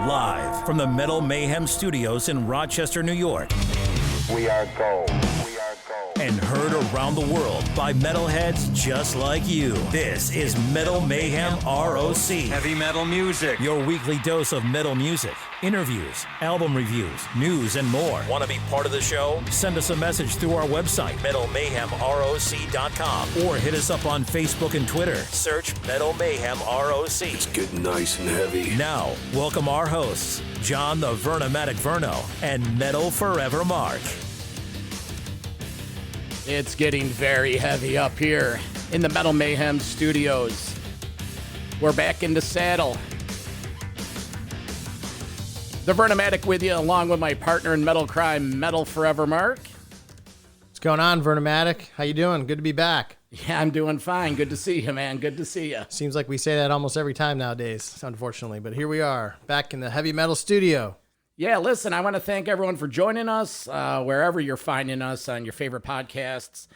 Live from the Metal Mayhem Studios in Rochester, New York. We are gold. We are gold. And heard around the world by metalheads just like you. This is Metal Mayhem ROC. Heavy metal music. Your weekly dose of metal music, interviews, album reviews, news, and more. Want to be part of the show? Send us a message through our website, metalmayhemroc.com, or hit us up on Facebook and Twitter. Search Metal Mayhem ROC. It's getting nice and heavy. Now, welcome our hosts, John the Vernomatic Verno and Metal Forever Mark. It's getting very heavy up here in the Metal Mayhem Studios. We're back in the saddle. The Vernomatic with you, along with my partner in metal crime, Metal Forever Mark. What's going on, Vernomatic? How you doing? Good to be back. Yeah, I'm doing fine. Good to see you, man. Good to see you. Seems like we say that almost every time nowadays, unfortunately. But here we are, back in the heavy metal studio. Yeah, listen, I want to thank everyone for joining us, wherever you're finding us on your favorite podcasts,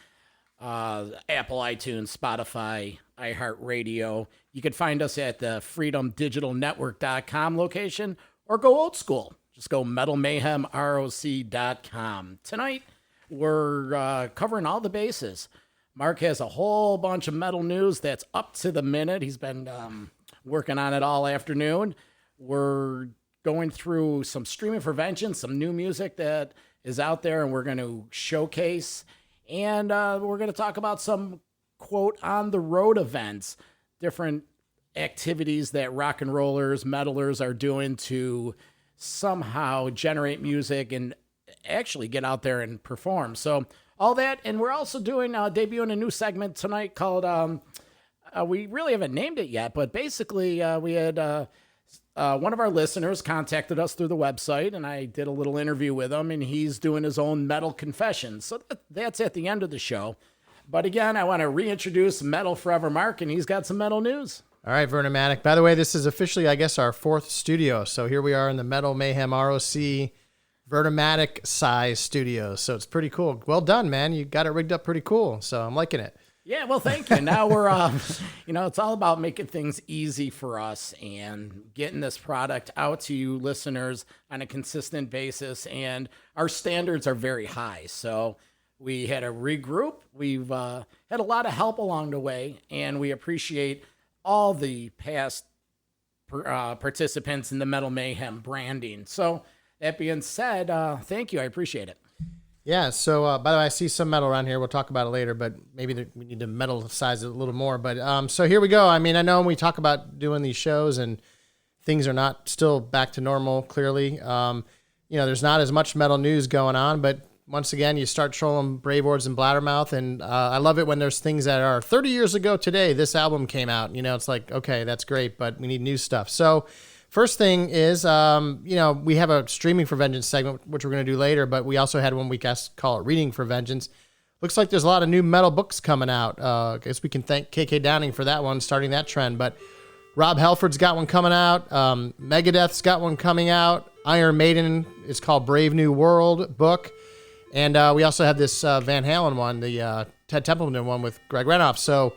Apple, iTunes, Spotify, iHeartRadio. You can find us at the freedomdigitalnetwork.com location, or go old school. Just go metalmayhemroc.com. Tonight, we're covering all the bases. Mark has a whole bunch of metal news that's up to the minute. He's been working on it all afternoon. We're going through some streaming for vengeance, some new music that is out there, and we're going to showcase. And we're going to talk about some, quote, on-the-road events, different activities that rock and rollers, metalers are doing to somehow generate music and actually get out there and perform. So all that, and we're also doing, debuting a new segment tonight called, we really haven't named it yet, but basically we had... one of our listeners contacted us through the website, and I did a little interview with him, and he's doing his own metal confessions. So that's at the end of the show. But again, I want to reintroduce Metal Forever Mark, and he's got some metal news. All right, Vernomatic. By the way, this is officially, I guess, our fourth studio. So here we are in the Metal Mayhem ROC Vernomatic size studio. So it's pretty cool. Well done, man. You got it rigged up pretty cool. So I'm liking it. Yeah, well, thank you. Now we're, it's all about making things easy for us and getting this product out to you listeners on a consistent basis. And our standards are very high. So we had to regroup. We've had a lot of help along the way, and we appreciate all the past participants in the Metal Mayhem branding. So that being said, thank you. I appreciate it. Yeah, so by the way, I see some metal around here. We'll talk about it later, but maybe we need to metal size it a little more. But so here we go. I mean, I know when we talk about doing these shows and things are not still back to normal, clearly. There's not as much metal news going on, but once again, you start trolling Brave Words and Blabbermouth, and I love it when there's things that are 30 years ago today, this album came out. It's like, okay, that's great, but we need new stuff. So first thing is, we have a Streaming for Vengeance segment, which we're going to do later, but we also had one we call it Reading for Vengeance. Looks like there's a lot of new metal books coming out. I guess we can thank KK Downing for that one, starting that trend. But Rob Halford's got one coming out. Megadeth's got one coming out. Iron Maiden is called Brave New World book. And we also have this Van Halen one, the Ted Templeman one with Greg Renoff. So,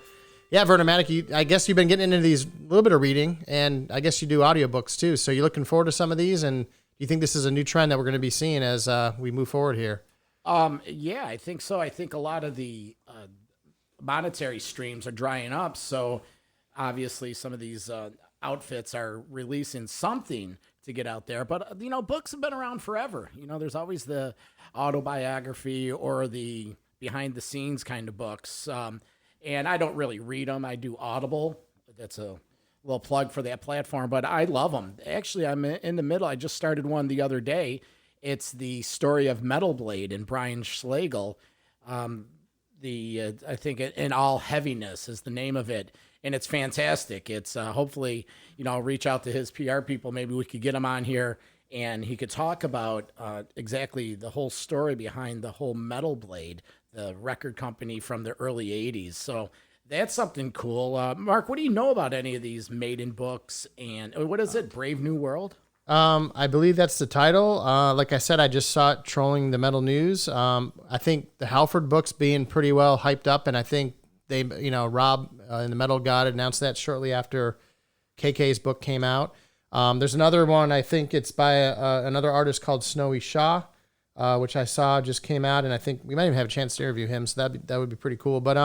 yeah, Vernomatic, I guess you've been getting into these, a little bit of reading, and I guess you do audiobooks too. So you're looking forward to some of these, and do you think this is a new trend that we're going to be seeing as we move forward here? Yeah, I think so. I think a lot of the monetary streams are drying up, so obviously some of these outfits are releasing something to get out there. But, books have been around forever. There's always the autobiography or the behind-the-scenes kind of books. And I don't really read them. I do Audible. That's a little plug for that platform, but I love them. Actually, I'm in the middle. I just started one the other day. It's the story of Metal Blade and Brian Schlegel. I think In All Heaviness is the name of it, and it's fantastic. It's hopefully, I'll reach out to his PR people. Maybe we could get him on here, and he could talk about exactly the whole story behind the whole Metal Blade, the record company from the early 80s. So that's something cool. Mark, what do you know about any of these Maiden books? And what is it, Brave New World? I believe that's the title. Like I said, I just saw it trolling the metal news. I think the Halford book's being pretty well hyped up, and I think they, Rob in the Metal God announced that shortly after KK's book came out. There's another one, I think it's by another artist called Snowy Shaw, which I saw just came out, and I think we might even have a chance to interview him, so that would be pretty cool. But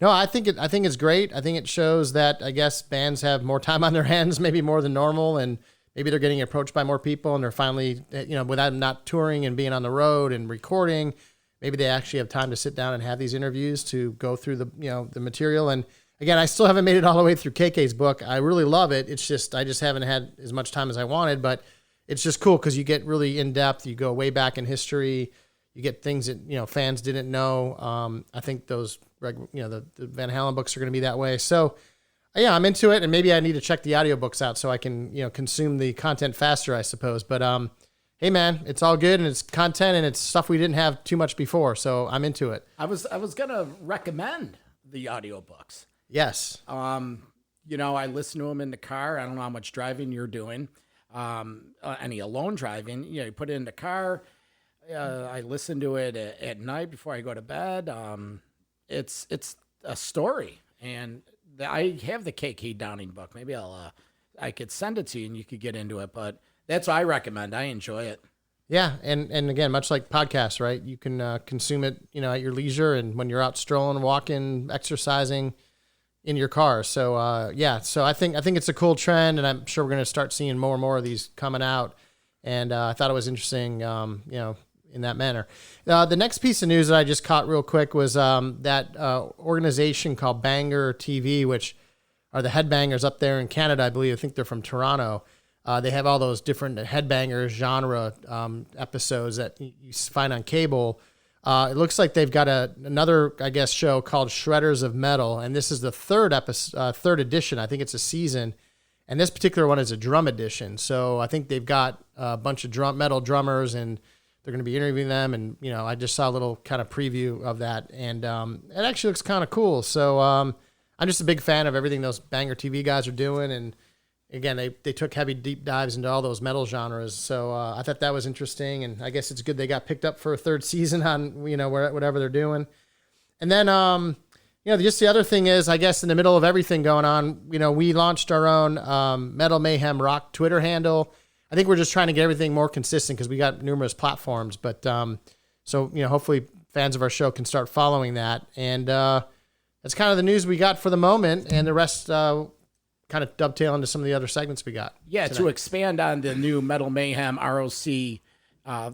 no, I think it's great. I think it shows that, I guess, bands have more time on their hands, maybe more than normal, and maybe they're getting approached by more people, and they're finally, without not touring and being on the road and recording, maybe they actually have time to sit down and have these interviews to go through the material. And again, I still haven't made it all the way through KK's book. I really love it. It's just, I just haven't had as much time as I wanted, but it's just cool because you get really in depth. You go way back in history. You get things that, fans didn't know. I think those, the Van Halen books are going to be that way. So yeah, I'm into it, and maybe I need to check the audiobooks out so I can, consume the content faster, I suppose. But hey man, it's all good, and it's content, and it's stuff we didn't have too much before, so I'm into it. I was gonna recommend the audiobooks. Yes. I listen to them in the car. I don't know how much driving you're doing. Any alone driving, you put it in the car. I listen to it at night before I go to bed. It's a story, and I have the KK Downing book. Maybe I could send it to you and you could get into it, but that's what I recommend. I enjoy it. Yeah. And again, much like podcasts, right? You can consume it, at your leisure and when you're out strolling, walking, exercising in your car. So, so I think it's a cool trend, and I'm sure we're going to start seeing more and more of these coming out. And I thought it was interesting, in that manner. The next piece of news that I just caught real quick was that organization called Banger TV, which are the headbangers up there in Canada, I believe. I think they're from Toronto. They have all those different headbangers genre episodes that you find on cable. It looks like they've got another, I guess, show called Shredders of Metal, and this is the third edition. I think it's a season, and this particular one is a drum edition. So I think they've got a bunch of metal drummers, and they're going to be interviewing them. And I just saw a little kind of preview of that, and it actually looks kind of cool. So I'm just a big fan of everything those Banger TV guys are doing, and again, they took heavy deep dives into all those metal genres. So I thought that was interesting, and I guess it's good they got picked up for a third season on whatever they're doing. And then just the other thing is, I guess in the middle of everything going on, we launched our own Metal Mayhem ROC Twitter handle. I think we're just trying to get everything more consistent because we got numerous platforms. But so hopefully fans of our show can start following that. And that's kind of the news we got for the moment, and the rest kind of dovetail into some of the other segments we got. Yeah, tonight. To expand on the new Metal Mayhem ROC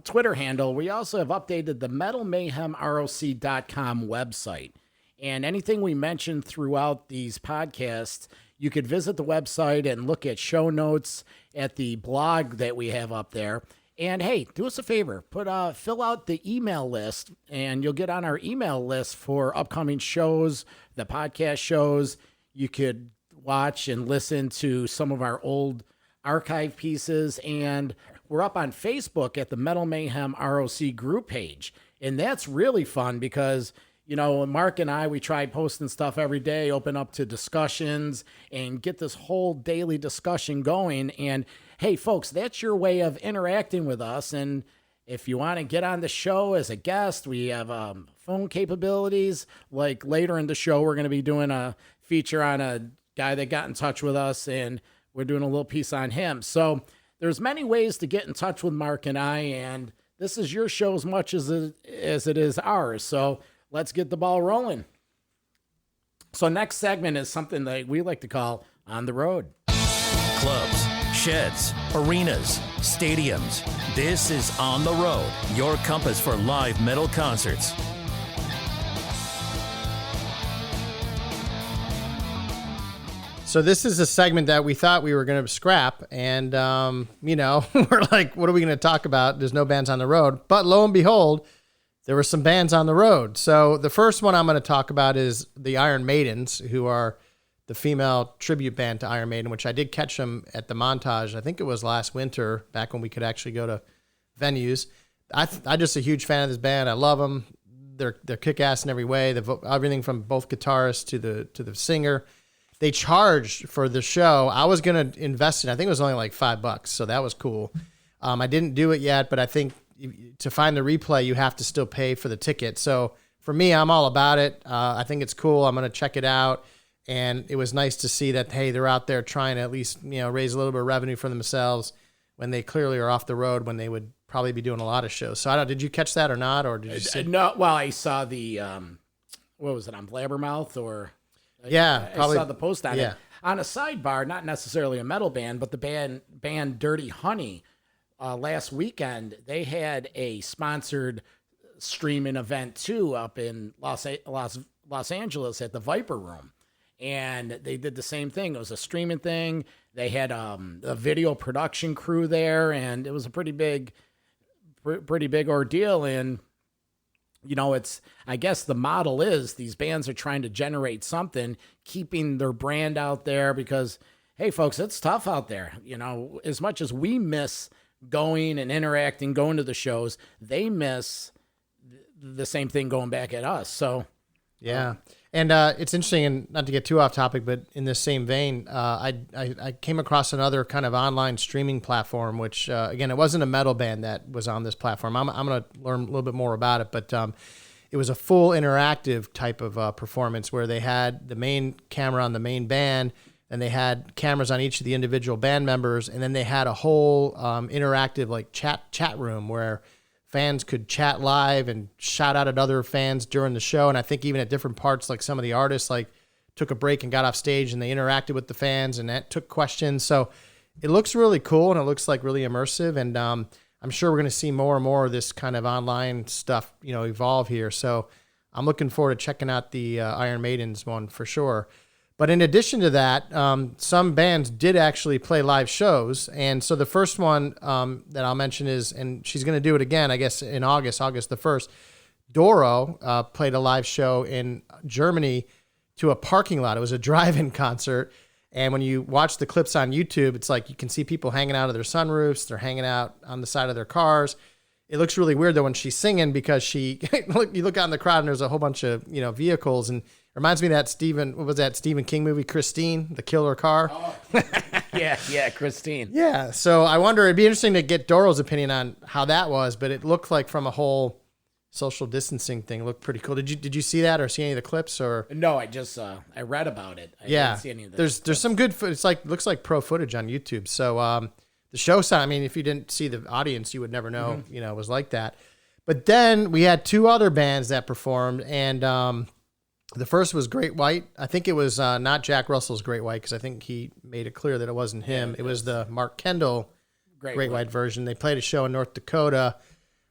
Twitter handle, we also have updated the metalmayhemroc.com website. And anything we mentioned throughout these podcasts, you could visit the website and look at show notes at the blog that we have up there. And hey, do us a favor, fill out the email list, and you'll get on our email list for upcoming shows, the podcast shows. You could watch and listen to some of our old archive pieces, and we're up on Facebook at the Metal Mayhem ROC group page, and that's really fun because Mark and I, we try posting stuff every day, open up to discussions and get this whole daily discussion going. And hey folks, that's your way of interacting with us. And if you want to get on the show as a guest, we have phone capabilities. Like later in the show, we're going to be doing a feature on a guy that got in touch with us, and we're doing a little piece on him. So there's many ways to get in touch with Mark and I, and this is your show as much as it is ours. So let's get the ball rolling. So next segment is something that we like to call On the Road. Clubs, sheds, arenas, stadiums. This is On the Road, your compass for live metal concerts. So this is a segment that we thought we were going to scrap, and, we're like, what are we going to talk about? There's no bands on the road. But lo and behold, there were some bands on the road. So the first one I'm going to talk about is the Iron Maidens, who are the female tribute band to Iron Maiden, which I did catch them at the Montage. I think it was last winter, back when we could actually go to venues. I'm just a huge fan of this band. I love them. They're kick-ass in every way. Everything from both guitarists to the singer. They charged for the show. I was going to invest in, I think it was only like $5, so that was cool. I didn't do it yet, but I think to find the replay, you have to still pay for the ticket. So for me, I'm all about it. I think it's cool. I'm going to check it out. And it was nice to see that, hey, they're out there trying to at least, raise a little bit of revenue for themselves when they clearly are off the road when they would probably be doing a lot of shows. So did you catch that or not? Or did you see? No, well, I saw the, what was it, on Blabbermouth or? Yeah, probably. I saw the post on it. On a sidebar, not necessarily a metal band, but the band Dirty Honey, last weekend, they had a sponsored streaming event too up in Los Angeles at the Viper Room. And they did the same thing. It was a streaming thing. They had a video production crew there, and it was a pretty big ordeal. And, I guess the model is these bands are trying to generate something, keeping their brand out there because, hey, folks, it's tough out there. As much as we miss going and interacting, going to the shows, they miss the same thing going back at us. So, yeah. And it's interesting, and not to get too off topic, but in this same vein, I came across another kind of online streaming platform, which, again, it wasn't a metal band that was on this platform. I'm going to learn a little bit more about it, but it was a full interactive type of performance where they had the main camera on the main band, and they had cameras on each of the individual band members, and then they had a whole interactive like chat room where fans could chat live and shout out at other fans during the show. And I think even at different parts, like some of the artists like took a break and got off stage and they interacted with the fans and that took questions. So it looks really cool and it looks like really immersive. And I'm sure we're going to see more and more of this kind of online stuff, evolve here. So I'm looking forward to checking out the Iron Maidens one for sure. But in addition to that, some bands did actually play live shows. And so the first one that I'll mention is, and she's going to do it again, I guess, in August the 1st, Doro played a live show in Germany to a parking lot. It was a drive-in concert. And when you watch the clips on YouTube, it's like you can see people hanging out of their sunroofs. They're hanging out on the side of their cars. It looks really weird, though, when she's singing because you look out in the crowd and there's a whole bunch of, vehicles. And reminds me of that Stephen King movie, Christine, the killer car? Oh, yeah, Christine. Yeah, so I wonder, it'd be interesting to get Doro's opinion on how that was, but it looked like from a whole social distancing thing, it looked pretty cool. Did you see that or see any of the clips? Or no, I just I read about it. I didn't see any of there's some good footage. It's looks like pro footage on YouTube. So the show side, I mean, if you didn't see the audience, you would never know, it was like that. But then we had two other bands that performed, and the first was Great White. I think it was not Jack Russell's Great White because I think he made it clear that it wasn't him. Yeah, it was the Mark Kendall Great White version. They played a show in North Dakota.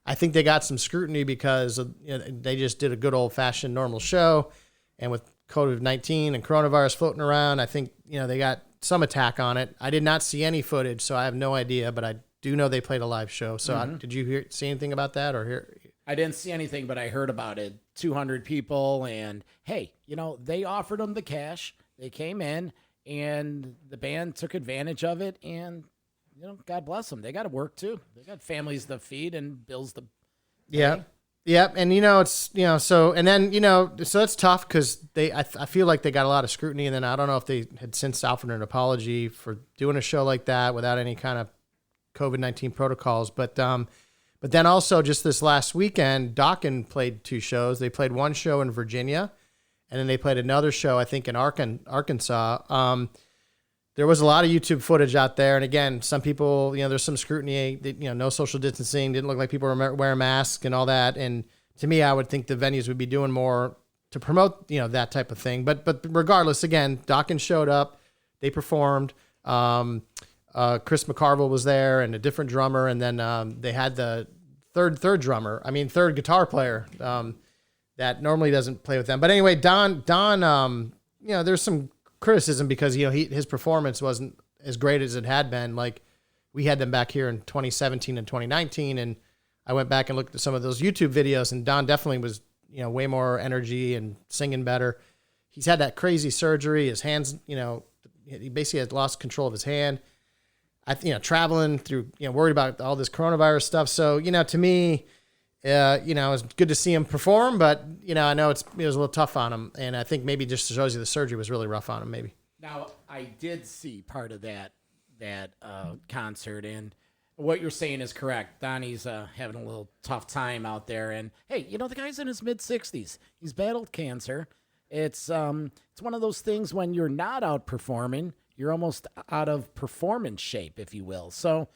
I think they got some scrutiny because they just did a good old-fashioned normal show. And with COVID-19 and coronavirus floating around, I think they got some attack on it. I did not see any footage, so I have no idea, but I do know they played a live show. So did you see anything about that or hear? I didn't see anything, but I heard about it. 200 people, and hey, they offered them the cash. They came in, and the band took advantage of it, and God bless them. They got to work too. They got families to feed and bills to pay. Yeah, and it's so and then so that's tough because I feel like they got a lot of scrutiny, and then I don't know if they had since offered an apology for doing a show like that without any kind of COVID-19 protocols, but then also just this last weekend, Dokken played two shows. They played one show in Virginia, and then they played another show, I think, in Arkansas. There was a lot of YouTube footage out there. And again, some people, there's some scrutiny, no social distancing, didn't look like people were wearing masks and all that. And to me, I would think the venues would be doing more to promote, that type of thing. But regardless, again, Dokken showed up, they performed. Chris McCarville was there and a different drummer. And then they had the third guitar player that normally doesn't play with them. But anyway, Don, there's some criticism because, his performance wasn't as great as it had been. Like we had them back here in 2017 and 2019. And I went back and looked at some of those YouTube videos and Don definitely was, way more energy and singing better. He's had that crazy surgery. His hands, he basically had lost control of his hand. Traveling through, worried about all this coronavirus stuff. So, to me, it was good to see him perform, but, I know it was a little tough on him. And I think maybe just shows you the surgery was really rough on him, maybe. Now, I did see part of that concert, and what you're saying is correct. Donnie's having a little tough time out there. And, hey, the guy's in his mid-60s. He's battled cancer. It's one of those things when you're not out performing, you're almost out of performance shape, if you will. So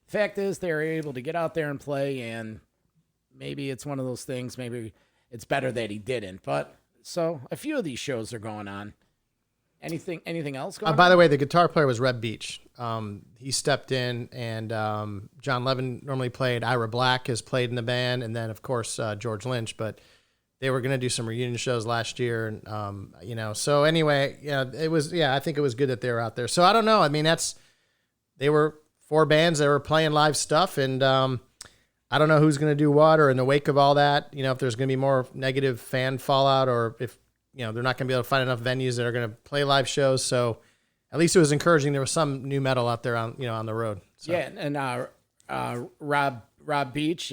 fact is they're able to get out there and play, and maybe it's one of those things, maybe it's better that he didn't. But so a few of these shows are going on. Anything else going on? By the way, the guitar player was Reb Beach. He stepped in, and John Levin normally played. Ira Black has played in the band, and then, of course, George Lynch. But they were going to do some reunion shows last year, and So anyway, I think it was good that they were out there. So I don't know. I mean, they were 4 bands that were playing live stuff, and I don't know who's going to do what, or in the wake of all that, if there's going to be more negative fan fallout, or if they're not going to be able to find enough venues that are going to play live shows. So at least it was encouraging. There was some new metal out there on the road. So. Yeah. And Rob Beach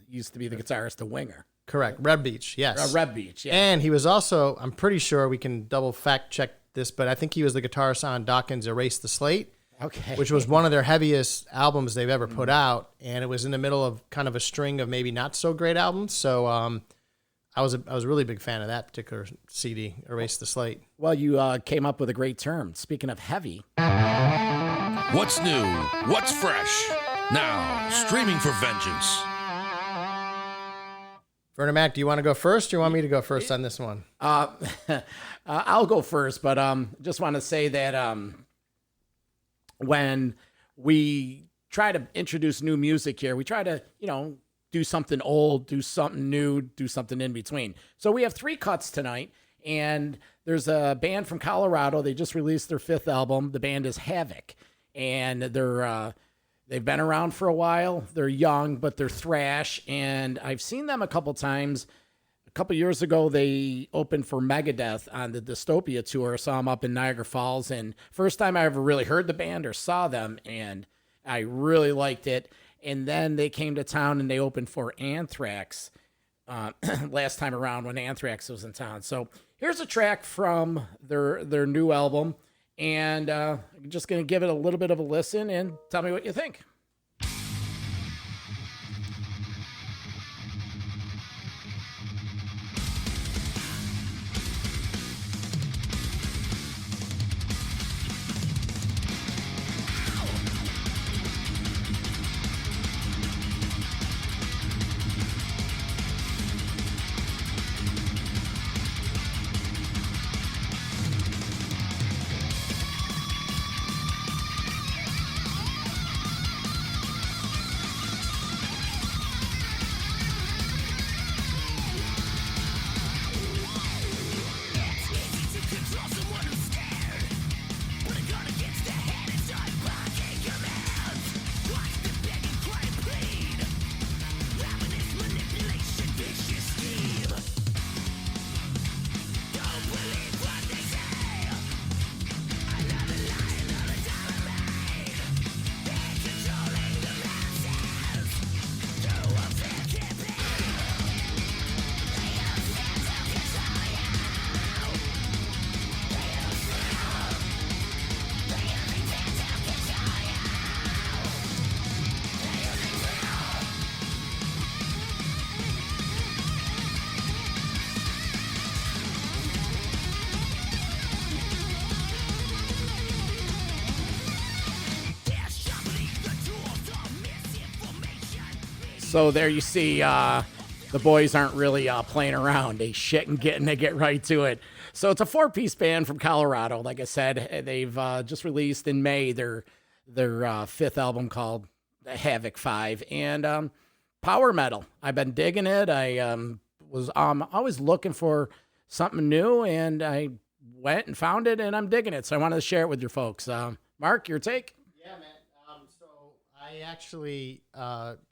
used to be the guitarist of Winger. Correct. Reb Beach. Yes. Reb Beach. Yeah. And he was also, I'm pretty sure we can double fact check this, but I think he was the guitarist on Dokken's Erase the Slate. Okay. Which was one of their heaviest albums they've ever put out. And it was in the middle of kind of a string of maybe not so great albums. So, I was a really big fan of that particular CD, Erase the Slate. Well, you came up with a great term. Speaking of heavy. What's new? What's fresh? Now, streaming for vengeance. Vernomatic, do you want to go first, or do you want me to go first on this one? I'll go first, but just want to say that when we try to introduce new music here, we try to, do something old, do something new, do something in between. So we have 3 cuts tonight, and there's a band from Colorado. They just released their 5th album. The band is Havok, and they've been around for a while. They're young, but they're thrash, and I've seen them a couple times. A couple years ago, they opened for Megadeth on the Dystopia tour. I saw them up in Niagara Falls, and first time I ever really heard the band or saw them, and I really liked it. And then they came to town and they opened for Anthrax last time around when Anthrax was in town. So here's a track from their new album, and I'm just going to give it a little bit of a listen and tell me what you think. So there you see, the boys aren't really playing around. They get right to it. So it's a 4-piece band from Colorado. Like I said, they've just released in May their 5th album called Havok 5, and power metal. I've been digging it. I was always looking for something new, and I went and found it, and I'm digging it. So I wanted to share it with your folks. Mark, your take? Yeah, man. So I actually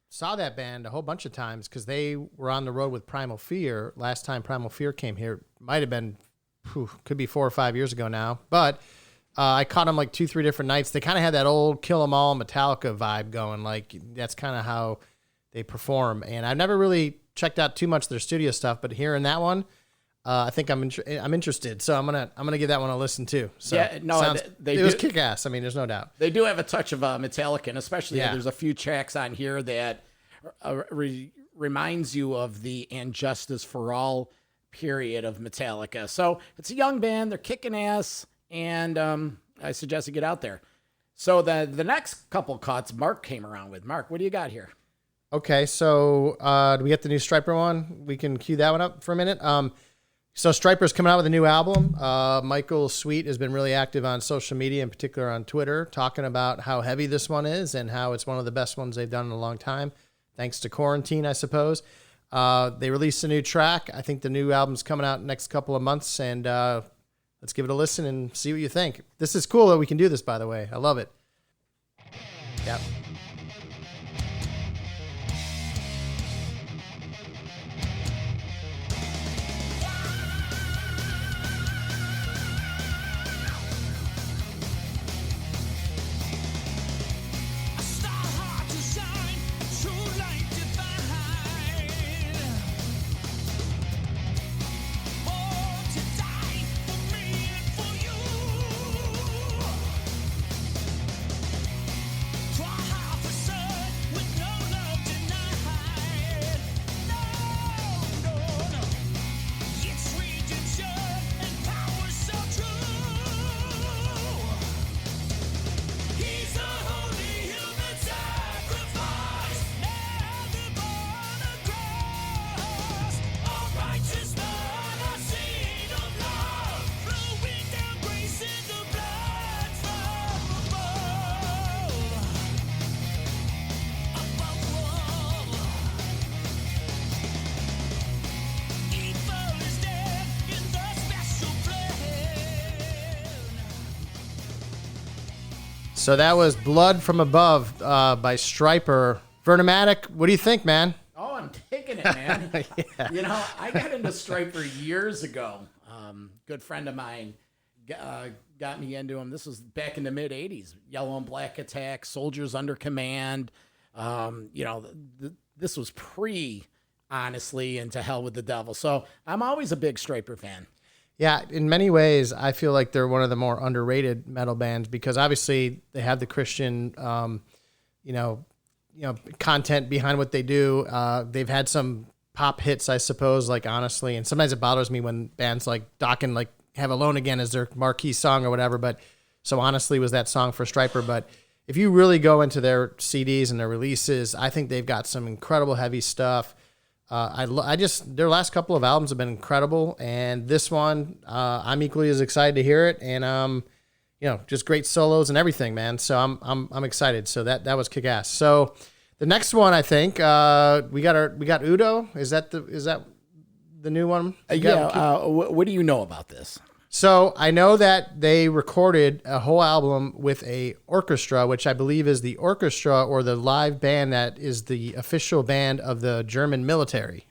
saw that band a whole bunch of times because they were on the road with Primal Fear. Last time Primal Fear came here, might have been, could be 4 or 5 years ago now. But I caught them like 2-3 different nights. They kind of had that old Kill 'Em All Metallica vibe going. Like that's kind of how they perform. And I've never really checked out too much of their studio stuff, but hearing that one, I think I'm interested. So I'm gonna give that one a listen too. So yeah, no, it was kick ass. I mean, there's no doubt. They do have a touch of Metallica, and especially there's a few tracks on here that reminds you of the And Justice for All period of Metallica. So it's a young band. They're kicking ass, and I suggest you get out there. So the next couple cuts Mark came around with. Mark, what do you got here? Okay, so do we get the new Stryper one? We can cue that one up for a minute. So Stryper's coming out with a new album. Michael Sweet has been really active on social media, in particular on Twitter, talking about how heavy this one is and how it's one of the best ones they've done in a long time, thanks to quarantine, I suppose. They released a new track. I think the new album's coming out next couple of months, and let's give it a listen and see what you think. This is cool that we can do this, by the way. I love it. Yep. So that was Blood from Above by Stryper. Vernomatic, what do you think, man? Oh, I'm taking it, man. Yeah. You know, I got into Stryper years ago. Good friend of mine got me into him. This was back in the mid 80s. Yellow and Black Attack, Soldiers Under Command. This was honestly, and To Hell with the Devil. So I'm always a big Stryper fan. Yeah, in many ways, I feel like they're one of the more underrated metal bands because obviously they have the Christian, content behind what they do. They've had some pop hits, I suppose, like Honestly, and sometimes it bothers me when bands like Dokken have Alone Again as their marquee song or whatever. But so Honestly was that song for Stryper. But if you really go into their CDs and their releases, I think they've got some incredible heavy stuff. Their last couple of albums have been incredible, and this one, I'm equally as excited to hear it, and just great solos and everything, man. So I'm excited. So that was kick ass. So the next one, I think, we got Udo. Is that the new one? What do you know about this? So I know that they recorded a whole album with a orchestra, which I believe is the orchestra or the live band that is the official band of the German military.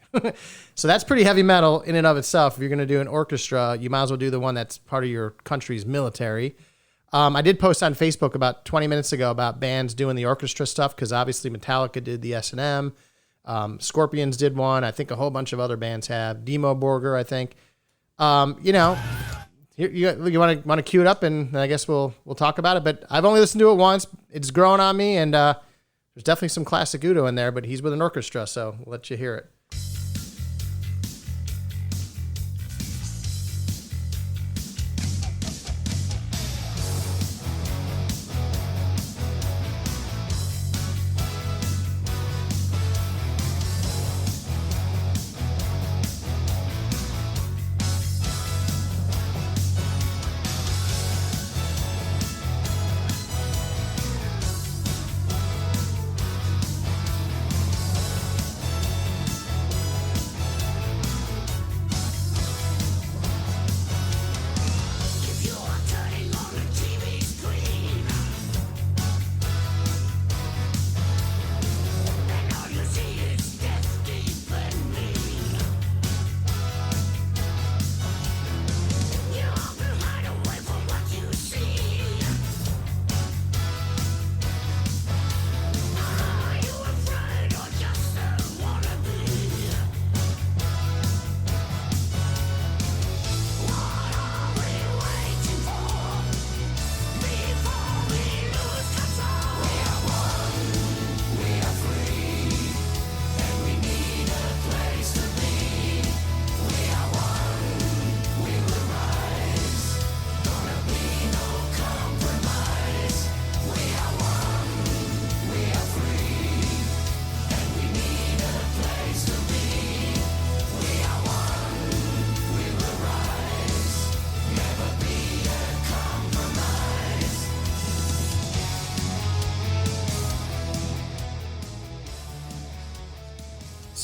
So that's pretty heavy metal in and of itself. If you're going to do an orchestra, you might as well do the one that's part of your country's military. I did post on Facebook about 20 minutes ago about bands doing the orchestra stuff because obviously Metallica did the S&M. Scorpions did one. I think a whole bunch of other bands have. Demo Borger, I think. You want to cue it up, and I guess we'll talk about it. But I've only listened to it once. It's growing on me, and there's definitely some classic Udo in there. But he's with an orchestra, so we'll let you hear it.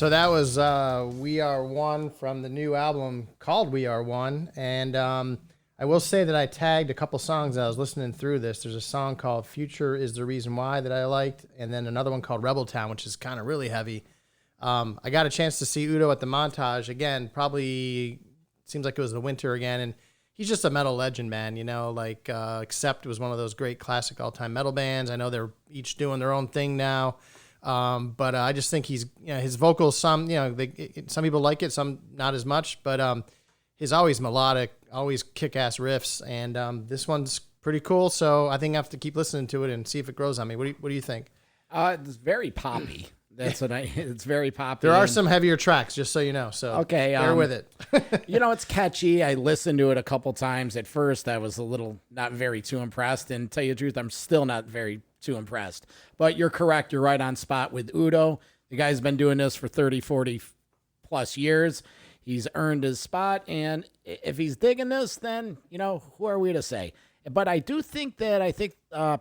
So that was We Are One from the new album called We Are One. And I will say that I tagged a couple songs that I was listening through this. There's a song called Future Is the Reason Why that I liked, and then another one called Rebel Town, which is kind of really heavy. I got a chance to see Udo at the Montage. Again, probably seems like it was the winter again, and he's just a metal legend, man. You know, like Accept was one of those great classic all-time metal bands. I know they're each doing their own thing now. But I just think he's, you know, his vocals, some people like it, some not as much, but he's always melodic, always kick-ass riffs, and this one's pretty cool, so I think I have to keep listening to it and see if it grows on me. What do you think? It's very poppy. It's very poppy. There are some heavier tracks, just so you know, so okay, bear with it. You know, it's catchy. I listened to it a couple times. At first, I was a little not very too impressed, and tell you the truth, I'm still not very too impressed. But you're correct. You're right on spot with Udo. The guy's been doing this for 30, 40 plus years. He's earned his spot. And if he's digging this, then, you know, who are we to say? But I do think that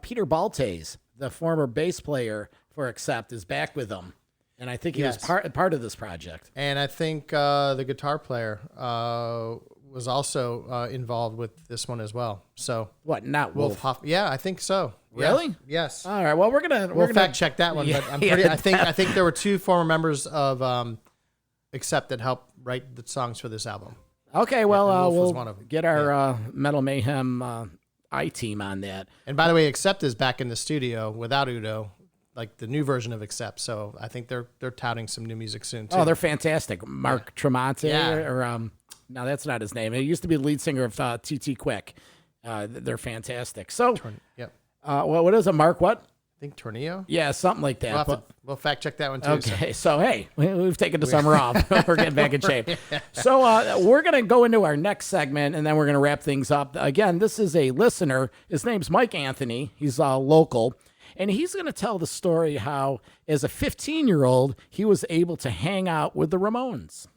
Peter Baltes, the former bass player for Accept, is back with them. And I think he was part of this project. And I think the guitar player was also involved with this one as well. So what? Not Wolf? Yeah, I think so. Really? Yeah. Yes. All right. Well, we're gonna fact check that one. Yeah, but I'm pretty. I think there were two former members of Accept that helped write the songs for this album. Okay. Well, Wolf was one of them. Get our Metal Mayhem I-team on that. And by the way, Accept is back in the studio without Udo, like the new version of Accept. So I think they're touting some new music soon too. Oh, they're fantastic. Mark Tremonti, or no, that's not his name. It used to be the lead singer of TT Quick. They're fantastic. So, what is it, Mark? What? I think Tornillo? Yeah, something like that. We'll fact check that one too. Okay, so hey, we've taken the summer off. We're getting back in shape. So we're going to go into our next segment, and then we're going to wrap things up. Again, this is a listener. His name's Mike Anthony. He's local, and he's going to tell the story how, as a 15-year-old, he was able to hang out with the Ramones.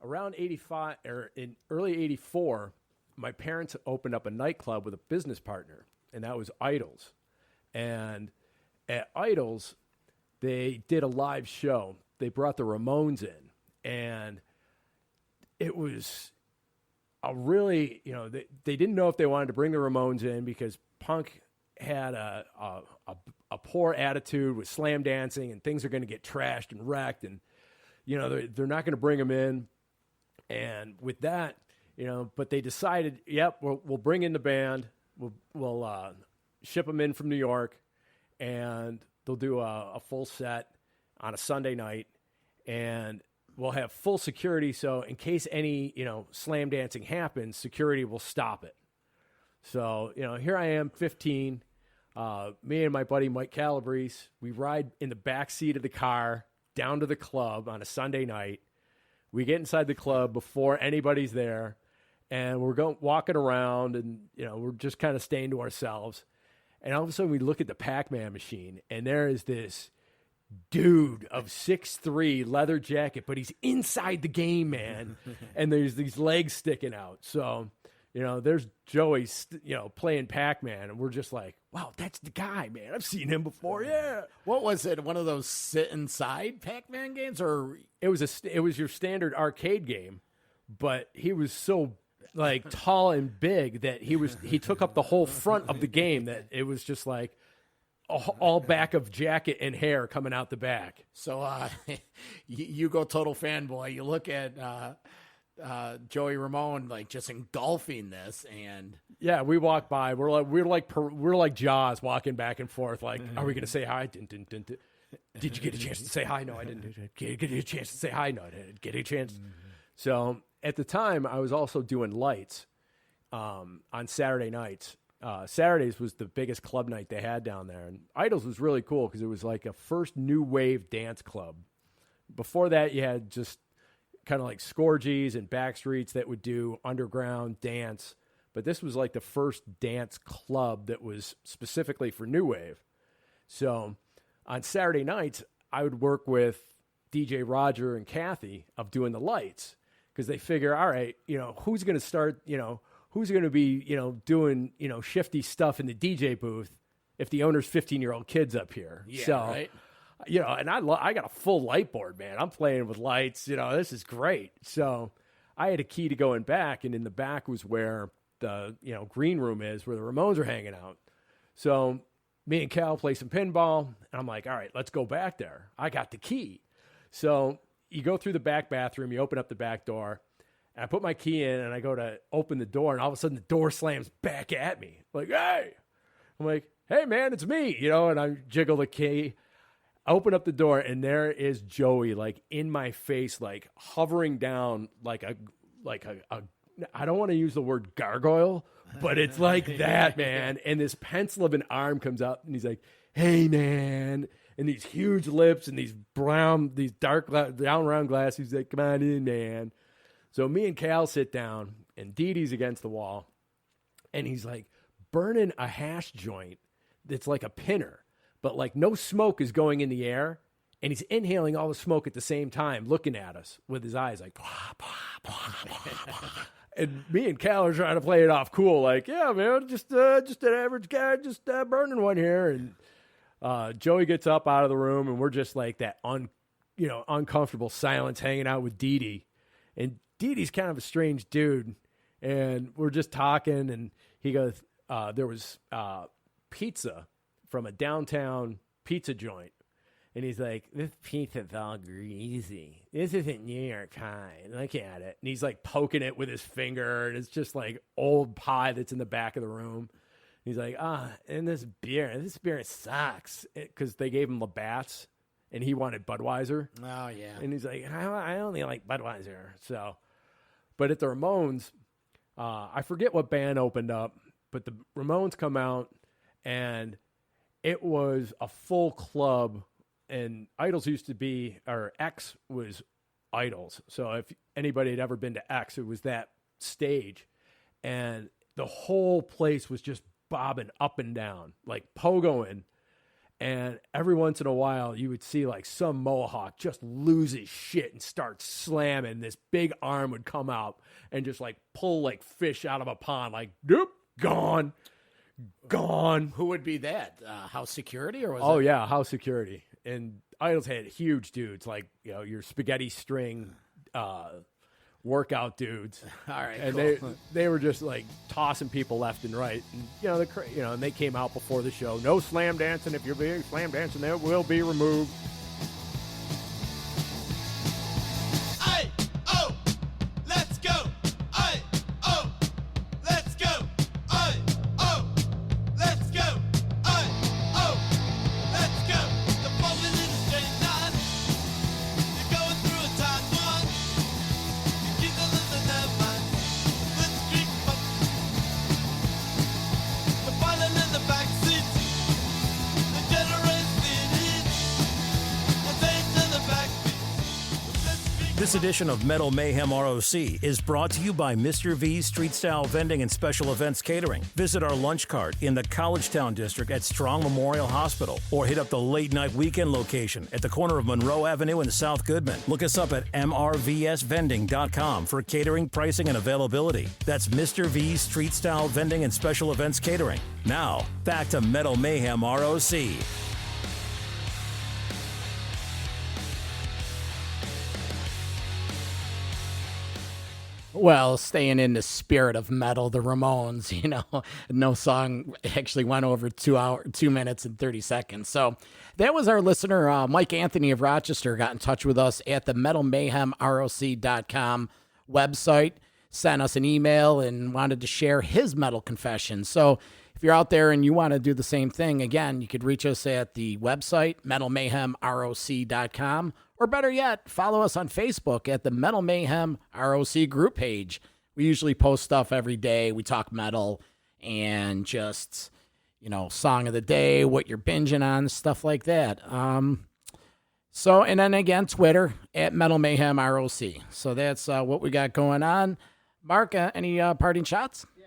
Around 85, or in early 84, my parents opened up a nightclub with a business partner, and that was Idols. And at Idols, they did a live show. They brought the Ramones in, and it was a really, they didn't know if they wanted to bring the Ramones in because punk had a poor attitude with slam dancing, and things are going to get trashed and wrecked, and they're not going to bring them in. And with that, but they decided, we'll bring in the band. We'll ship them in from New York, and they'll do a full set on a Sunday night, and we'll have full security. So in case any, slam dancing happens, security will stop it. So, here I am, 15, me and my buddy Mike Calabrese, we ride in the back seat of the car down to the club on a Sunday night. We get inside the club before anybody's there, and we're walking around, and, we're just kind of staying to ourselves. And all of a sudden we look at the Pac-Man machine, and there is this dude of 6'3", leather jacket, but he's inside the game, man. And there's these legs sticking out. So, there's Joey, playing Pac-Man, and we're just like, wow, that's the guy, man. I've seen him before, yeah. What was it, one of those sit-inside Pac-Man games? Or it was your standard arcade game, but he was so tall and big that he took up the whole front of the game, that it was just like all back of jacket and hair coming out the back. So you go total fanboy. You look at Joey Ramone just engulfing this, and yeah, we walk by. We're like Jaws walking back and forth. Like, are we gonna say hi? Did you get a chance to say hi? No, I didn't. Get a chance to say hi? No, I didn't get a chance. So at the time, I was also doing lights on Saturday nights. Saturdays was the biggest club night they had down there. And Idols was really cool because it was like a first new wave dance club. Before that, you had just kind of like Scorgies and Backstreets that would do underground dance. But this was like the first dance club that was specifically for new wave. So on Saturday nights, I would work with DJ Roger and Kathy of doing the lights, because they figure, all right, who's going to start, who's going to be, doing, shifty stuff in the DJ booth if the owner's 15-year-old kid's up here. Yeah, so right. and I got a full light board, man. I'm playing with lights, this is great. So I had a key to go in back, and in the back was where the, green room is, where the Ramones are hanging out. So me and Cal play some pinball, and I'm like, all right, let's go back there. I got the key. So you go through the back bathroom, you open up the back door, and I put my key in, and I go to open the door, and all of a sudden the door slams back at me. Like, hey! I'm like, hey, man, it's me, and I jiggle the key. I open up the door, and there is Joey, like, in my face, like, hovering down like a I don't want to use the word gargoyle, but it's like that, man. And this pencil of an arm comes out, and he's like, hey, man. And these huge lips and these dark, down round glasses. He's like, come on in, man. So me and Cal sit down, and Dee Dee's against the wall, and he's like burning a hash joint that's like a pinner, but like no smoke is going in the air, and he's inhaling all the smoke at the same time, looking at us with his eyes like, blah, blah, blah, blah, blah. And me and Cal are trying to play it off cool, like, yeah, man, just an average guy, just burning one here. And Joey gets up out of the room, and we're just like that uncomfortable silence hanging out with Dee Dee. And Dee Dee's kind of a strange dude, and we're just talking, and he goes, there was pizza from a downtown pizza joint. And he's like, this pizza's all greasy. This isn't New York pie. Look at it. And he's like poking it with his finger, and it's just like old pie that's in the back of the room. He's like, and this beer sucks. Because they gave him Labatt's, and he wanted Budweiser. Oh, yeah. And he's like, I only like Budweiser. So, but at the Ramones, I forget what band opened up, but the Ramones come out, and it was a full club. And Idols used to be, or X was Idols. So if anybody had ever been to X, it was that stage. And the whole place was just bobbing up and down, like pogoing. And every once in a while, you would see like some Mohawk just lose his shit and start slamming. This big arm would come out and just like pull like fish out of a pond, like, doop, gone. Who would be that? House security? Or was Oh, yeah, house security. And Idols had huge dudes, like, your spaghetti string workout dudes. All right, and cool. they were just like tossing people left and right. And and they came out before the show. No slam dancing. If you're being slam dancing, that will be removed. This edition of Metal Mayhem ROC is brought to you by Mr. V's Street Style Vending and Special Events Catering. Visit our lunch cart in the Collegetown District at Strong Memorial Hospital, or hit up the late night weekend location at the corner of Monroe Avenue and South Goodman. Look us up at mrvsvending.com for catering, pricing, and availability. That's Mr. V's Street Style Vending and Special Events Catering. Now, back to Metal Mayhem ROC. Well, staying in the spirit of metal, the Ramones, no song actually went over 2 minutes and 30 seconds. So that was our listener, Mike Anthony of Rochester, got in touch with us at the metalmayhemroc.com website, sent us an email and wanted to share his metal confession. So if you're out there and you want to do the same thing, again, you could reach us at the website, metalmayhemroc.com. Or better yet, follow us on Facebook at the Metal Mayhem ROC group page. We usually post stuff every day. We talk metal and just, song of the day, what you're binging on, stuff like that. And then again, Twitter at Metal Mayhem ROC. So that's what we got going on. Mark, any parting shots? Yeah,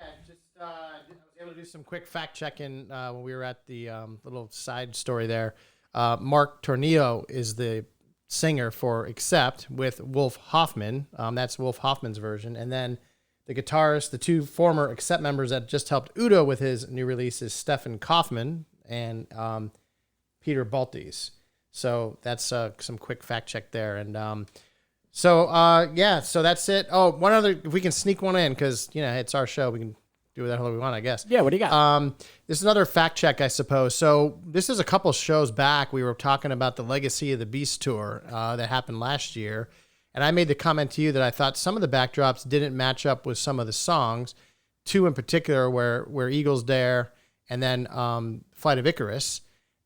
I was able to do some quick fact checking when we were at the little side story there. Mark Tornillo is the singer for Accept with Wolf Hoffman. That's Wolf Hoffman's version. And then the guitarist, the two former Accept members that just helped Udo with his new release is Stefan Kaufman and Peter Baltes. So that's some quick fact check there. And so that's it. Oh, one other, if we can sneak one in, because, it's our show. We can do whatever we want, I guess. Yeah, what do you got? This is another fact check, I suppose. So this is a couple shows back. We were talking about the Legacy of the Beast tour that happened last year. And I made the comment to you that I thought some of the backdrops didn't match up with some of the songs. Two in particular were Eagles Dare and then Flight of Icarus.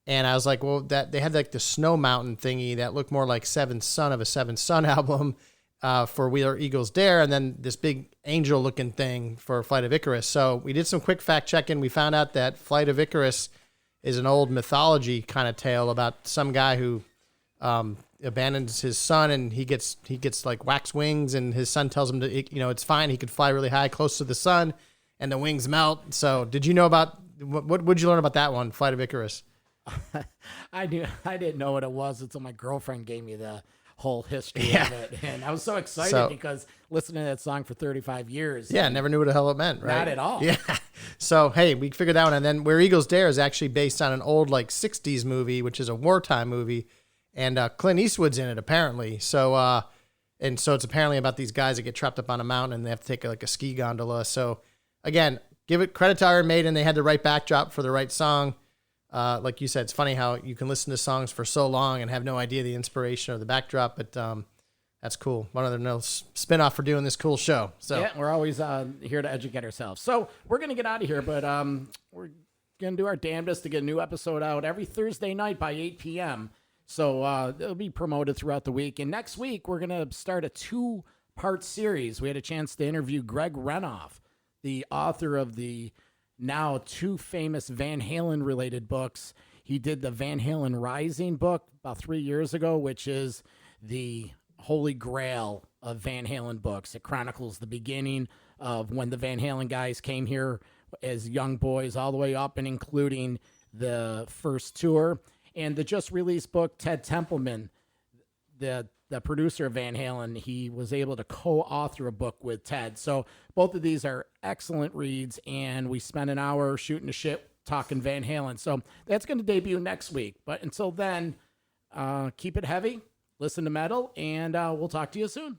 And I was like, well, that they had like the Snow Mountain thingy that looked more like Seventh Son of a Seventh Son album for Wheeler Eagles Dare, and then this big angel-looking thing for Flight of Icarus. So we did some quick fact-checking. We found out that Flight of Icarus is an old mythology kind of tale about some guy who abandons his son, and he gets like wax wings, and his son tells him to, it's fine. He could fly really high, close to the sun, and the wings melt. So did you know about what would you learn about that one, Flight of Icarus? I didn't know what it was until my girlfriend gave me the whole history of it, and I was so excited because listening to that song for 35 years. Yeah, never knew what the hell it meant, right? Not at all. Yeah. So hey, we figured that one, and then Where Eagles Dare is actually based on an old like 60s movie, which is a wartime movie, and Clint Eastwood's in it apparently. So it's apparently about these guys that get trapped up on a mountain and they have to take like a ski gondola. So again, give it credit to Iron Maiden. They had the right backdrop for the right song. Like you said, it's funny how you can listen to songs for so long and have no idea the inspiration or the backdrop, but that's cool. One other little spin-off for doing this cool show. So yeah, we're always here to educate ourselves. So we're going to get out of here, but we're going to do our damnedest to get a new episode out every Thursday night by 8 p.m. So it'll be promoted throughout the week. And next week, we're going to start a 2-part series. We had a chance to interview Greg Renoff, the author of the now 2 famous Van Halen related books. He did the Van Halen Rising book about 3 years ago, which is the holy grail of Van Halen books. It chronicles the beginning of when the Van Halen guys came here as young boys all the way up and including the first tour. And the just released book, Ted Templeman, the producer of Van Halen, he was able to co-author a book with Ted. So both of these are excellent reads, and we spent an hour shooting the shit talking Van Halen. So that's going to debut next week. But until then, keep it heavy, listen to metal, and we'll talk to you soon.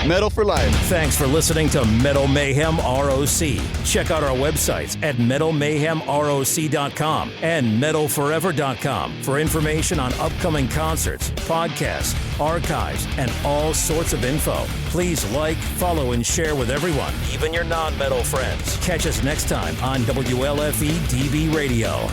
Metal for life. Thanks for listening to Metal Mayhem ROC. Check out our websites at metalmayhemroc.com and metalforever.com for information on upcoming concerts, podcasts, archives, and all sorts of info. Please like, follow, and share with everyone, even your non-metal friends. Catch us next time on WLFE DB Radio.